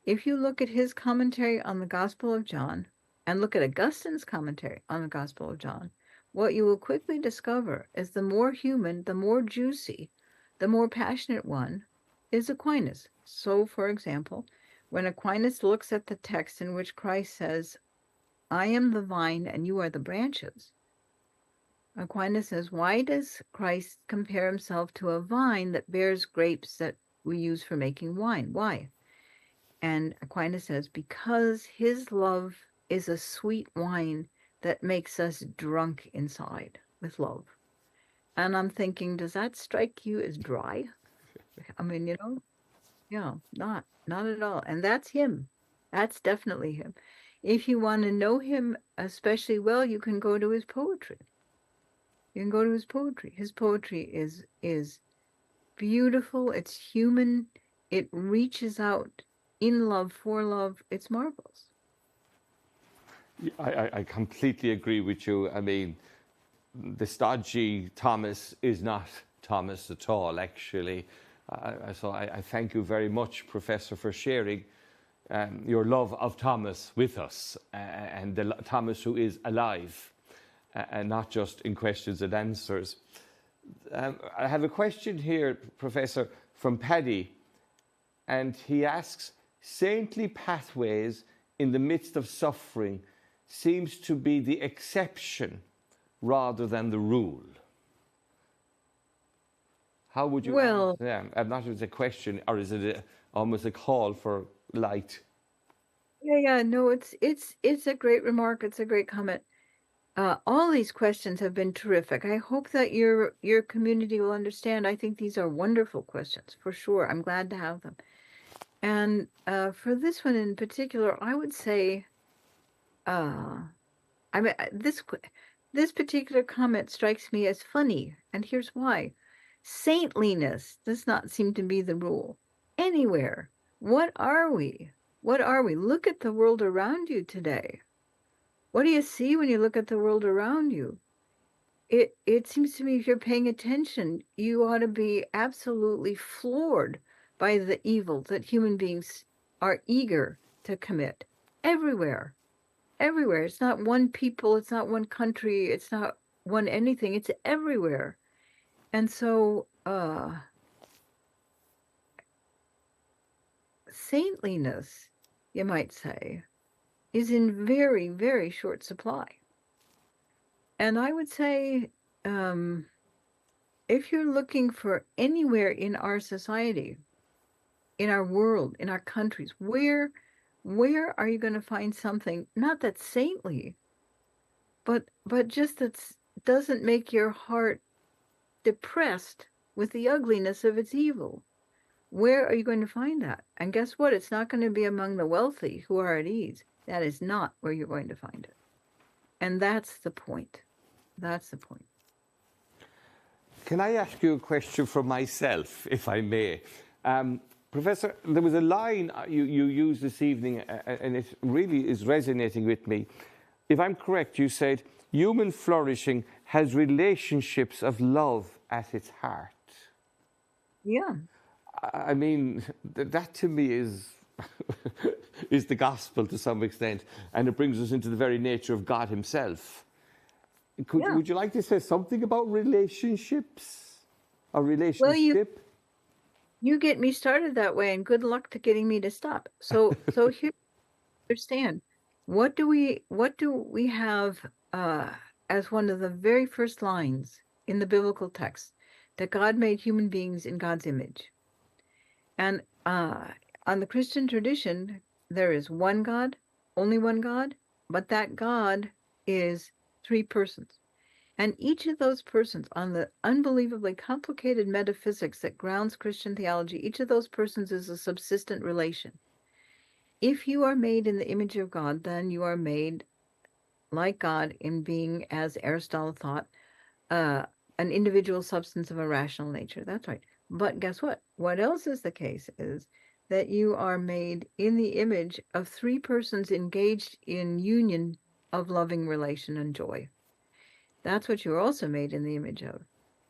If you look at his commentary on the Gospel of John and look at Augustine's commentary on the Gospel of John, what you will quickly discover is the more human, the more juicy, the more passionate one is Aquinas. So, for example, when Aquinas looks at the text in which Christ says, I am the vine and you are the branches, Aquinas says, why does Christ compare himself to a vine that bears grapes that we use for making wine? Why? And Aquinas says, because his love is a sweet wine that makes us drunk inside with love. And I'm thinking, does that strike you as dry? I mean, yeah, not at all. And that's him. That's definitely him. If you want to know him especially well, you can go to his poetry. You can go to his poetry. His poetry is beautiful. It's human. It reaches out in love, for love. It's marvelous. I completely agree with you. I mean, the stodgy Thomas is not Thomas at all, actually. So I thank you very much, Professor, for sharing your love of Thomas with us, and the Thomas who is alive, and not just in questions and answers. I have a question here, Professor, from Paddy, and he asks, saintly pathways in the midst of suffering seems to be the exception rather than the rule. How would you? Well, yeah, I'm not sure if it's a question or is it almost a call for light? yeah, no, it's a great remark. It's a great comment. All these questions have been terrific. I hope that your community will understand. I think these are wonderful questions, for sure. I'm glad to have them. And for this one in particular, I would say, I mean, this particular comment strikes me as funny, and here's why. Saintliness does not seem to be the rule anywhere. What are we? What are we? Look at the world around you today. What do you see when you look at the world around you? It seems to me, if you're paying attention, you ought to be absolutely floored by the evil that human beings are eager to commit everywhere. Everywhere. It's not one people, it's not one country, it's not one anything, it's everywhere. And so saintliness, you might say, is in very, very short supply. And I would say, if you're looking for anywhere in our society, in our world, in our countries, where are you going to find something not that's saintly, but just that doesn't make your heart depressed with the ugliness of its evil? Where are you going to find that? And guess what? It's not going to be among the wealthy who are at ease. That is not where you're going to find it. And that's the point. That's the point. Can I ask you a question for myself, if I may? Professor, there was a line you used this evening, and it really is resonating with me. If I'm correct, you said, human flourishing has relationships of love at its heart. Yeah. I mean, that to me is is the gospel to some extent, and it brings us into the very nature of God himself. Would you like to say something about relationships or relationship? Well, you get me started that way, and good luck to getting me to stop. So here, understand, what do we have as one of the very first lines in the biblical text? That God made human beings in God's image. And on the Christian tradition, there is one God, only one God, but that God is three persons. And each of those persons, on the unbelievably complicated metaphysics that grounds Christian theology, each of those persons is a subsistent relation. If you are made in the image of God, then you are made like God in being, as Aristotle thought, an individual substance of a rational nature. That's right. But guess what? What else is the case is that you are made in the image of three persons engaged in union of loving relation and joy. That's what you're also made in the image of.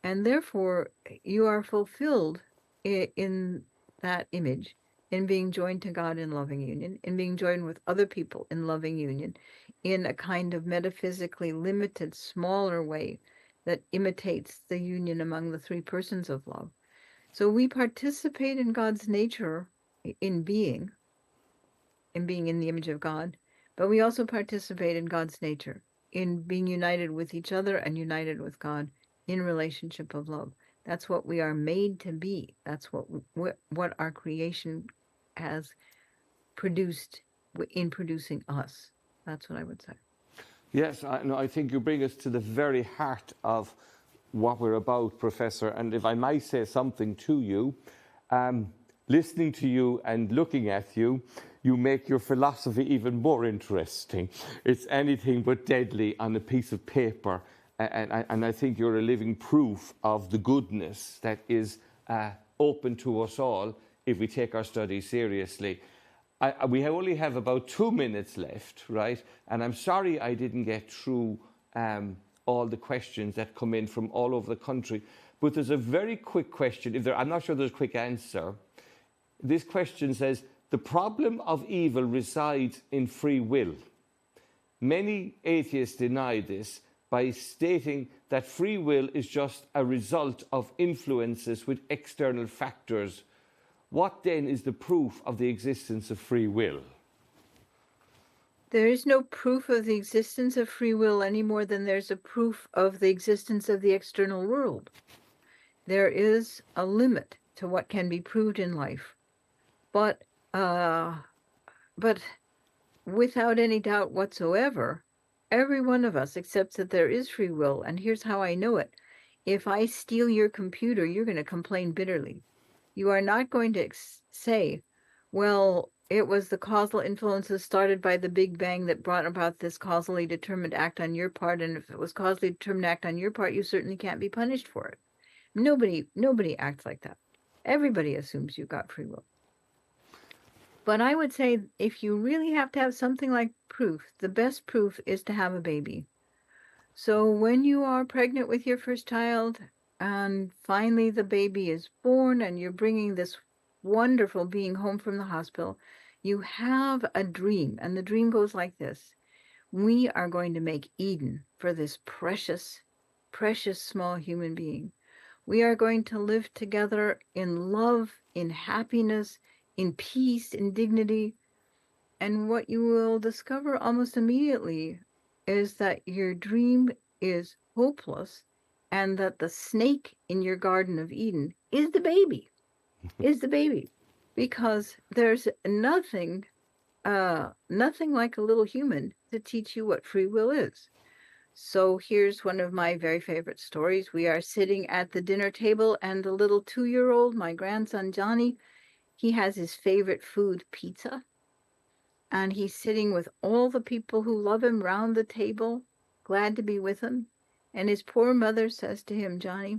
And therefore, you are fulfilled in that image, in being joined to God in loving union, in being joined with other people in loving union, in a kind of metaphysically limited, smaller way that imitates the union among the three persons of love. So we participate in God's nature in being in the image of God, but we also participate in God's nature in being united with each other and united with God in relationship of love. That's what we are made to be. That's what our creation has produced in producing us. That's what I would say. Yes, I think you bring us to the very heart of what we're about, Professor. And if I might say something to you, listening to you and looking at you, you make your philosophy even more interesting. It's anything but deadly on a piece of paper. And I think you're a living proof of the goodness that is open to us all if we take our studies seriously. We only have about 2 minutes left, right? And I'm sorry I didn't get through all the questions that come in from all over the country. But there's a very quick question. I'm not sure there's a quick answer. This question says, the problem of evil resides in free will. Many atheists deny this by stating that free will is just a result of influences with external factors. What then is the proof of the existence of free will? There is no proof of the existence of free will any more than there's a proof of the existence of the external world. There is a limit to what can be proved in life. But without any doubt whatsoever, Every one of us accepts that there is free will, and here's how I know it. If I steal your computer, you're going to complain bitterly. You are not going to say, well, it was the causal influences started by the Big Bang that brought about this causally determined act on your part, and if it was causally determined act on your part, you certainly can't be punished for it. Nobody acts like that. Everybody assumes you got free will. But I would say if you really have to have something like proof, the best proof is to have a baby. So when you are pregnant with your first child and finally the baby is born and you're bringing this wonderful being home from the hospital, you have a dream. And the dream goes like this. We are going to make Eden for this precious, precious small human being. We are going to live together in love, in happiness, in peace, in dignity. And what you will discover almost immediately is that your dream is hopeless and that the snake in your Garden of Eden is the baby, because there's nothing like a little human to teach you what free will is. So here's one of my very favorite stories. We are sitting at the dinner table and the little 2-year-old, my grandson Johnny, he has his favorite food, pizza. And he's sitting with all the people who love him round the table, glad to be with him. And his poor mother says to him, Johnny,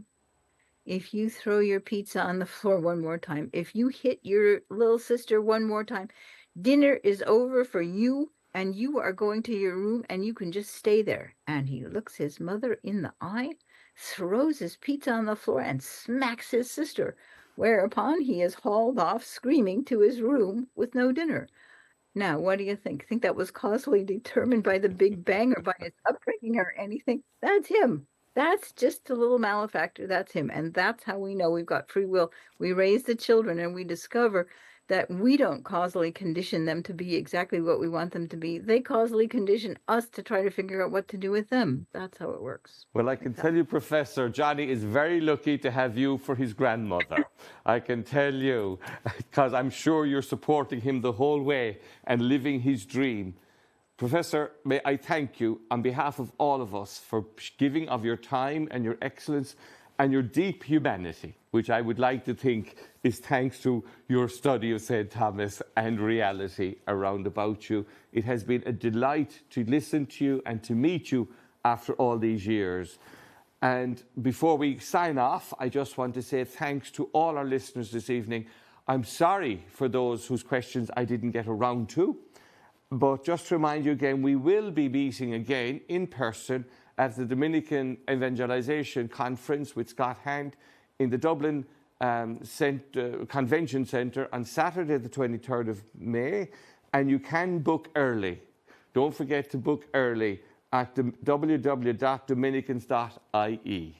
if you throw your pizza on the floor one more time, if you hit your little sister one more time, dinner is over for you and you are going to your room and you can just stay there. And he looks his mother in the eye, throws his pizza on the floor and smacks his sister, whereupon he is hauled off screaming to his room with no dinner. Now, what do you think? Think that was causally determined by the Big Bang or by his upbringing or anything? That's him. That's just a little malefactor. That's him. And that's how we know we've got free will. We raise the children and we discover that we don't causally condition them to be exactly what we want them to be. They causally condition us to try to figure out what to do with them. That's how it works. Well, I can tell you, Professor, Johnny is very lucky to have you for his grandmother. I can tell you, because I'm sure you're supporting him the whole way and living his dream. Professor, may I thank you on behalf of all of us for giving of your time and your excellence and your deep humanity, which I would like to think is thanks to your study of St. Thomas and reality around about you. It has been a delight to listen to you and to meet you after all these years. And before we sign off, I just want to say thanks to all our listeners this evening. I'm sorry for those whose questions I didn't get around to, but just to remind you again, we will be meeting again in person at the Dominican Evangelization Conference with Scott Hand in the Dublin Convention Centre on Saturday the 23rd of May, and you can book early. Don't forget to book early at www.dominicans.ie.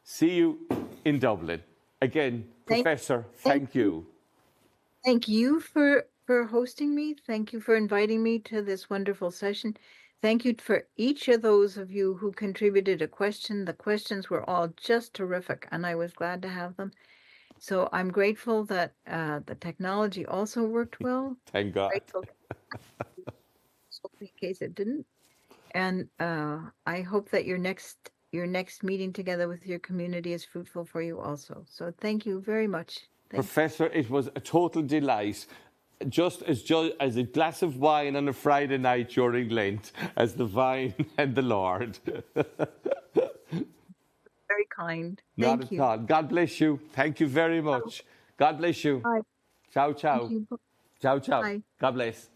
See you in Dublin. Again, Professor, thank you. Thank you for hosting me. Thank you for inviting me to this wonderful session. Thank you for each of those of you who contributed a question. The questions were all just terrific, and I was glad to have them. So I'm grateful that the technology also worked well. Thank God. Grateful in case it didn't. And I hope that your next meeting together with your community is fruitful for you also. So thank you very much. Professor, it was a total delight. Just as a glass of wine on a Friday night during Lent, as the vine and the Lord. Very kind. Not at all. God bless you. Thank you very much. God bless you. Bye. Ciao, ciao. Thank you. Ciao, ciao. Bye. God bless.